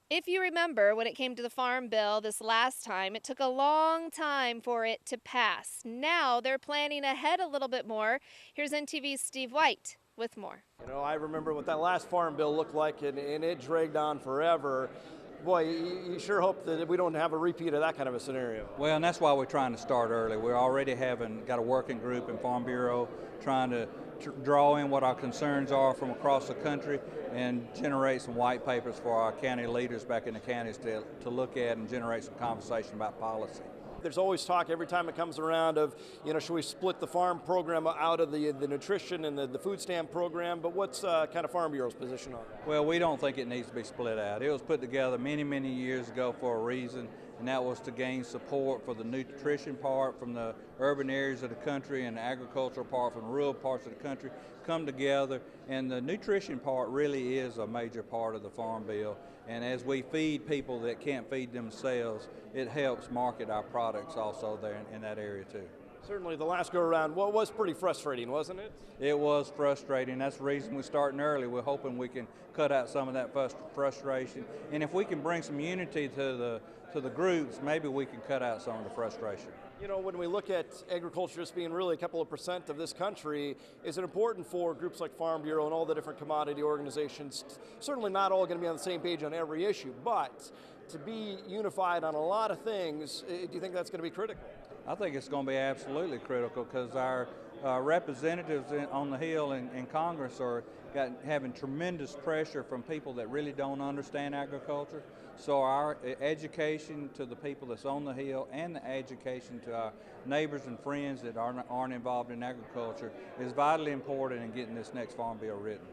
If you remember, when it came to the Farm Bill this last time, it took a long time for it to pass. Now they're planning ahead a little bit more. Here's NTV's Steve White with more. I remember what that last farm bill looked like, and it dragged on forever. Boy, you sure hope that we don't have a repeat of that kind of a scenario. Well, and that's why we're trying to start early. We're already got a working group in Farm Bureau trying to draw in what our concerns are from across the country and generate some white papers for our county leaders back in the counties to look at and generate some conversation about policy. There's always talk every time it comes around of, should we split the farm program out of the nutrition and the food stamp program? But what's kind of Farm Bureau's position on that? Well, we don't think it needs to be split out. It was put together many, many years ago for a reason, and that was to gain support for the nutrition part from the urban areas of the country and the agricultural part from the rural parts of the country come together. And the nutrition part really is a major part of the Farm Bill. And as we feed people that can't feed themselves, it helps market our products also there in that area too. Certainly the last go around was pretty frustrating, wasn't it? It was frustrating. That's the reason we're starting early. We're hoping we can cut out some of that frustration. And if we can bring some unity to the groups, maybe we can cut out some of the frustration. When we look at agriculture as being really a couple of percent of this country, is it important for groups like Farm Bureau and all the different commodity organizations, certainly not all going to be on the same page on every issue, but to be unified on a lot of things, do you think that's going to be critical? I think it's going to be absolutely critical because our representatives on the Hill in Congress are having tremendous pressure from people that really don't understand agriculture. So our education to the people that's on the Hill and the education to our neighbors and friends that aren't involved in agriculture is vitally important in getting this next Farm Bill written.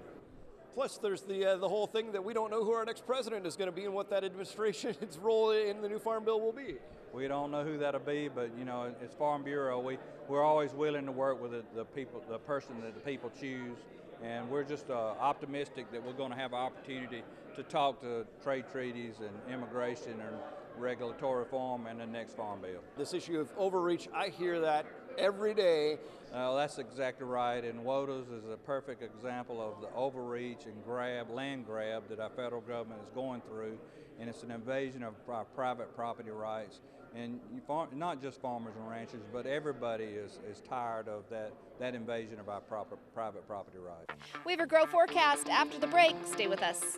Plus, there's the whole thing that we don't know who our next president is going to be and what that administration's role in the new Farm Bill will be. We don't know who that'll be, but as Farm Bureau, we're always willing to work with the person that the people choose, and we're just optimistic that we're going to have an opportunity to talk to trade treaties and immigration and regulatory reform and the next Farm Bill. This issue of overreach, I hear that every day. That's exactly right, and WOTUS is a perfect example of the overreach and land grab that our federal government is going through, and it's an invasion of our private property rights. And not just farmers and ranchers, but everybody is tired of that invasion of our private property rights. We have a grow forecast after the break. Stay with us.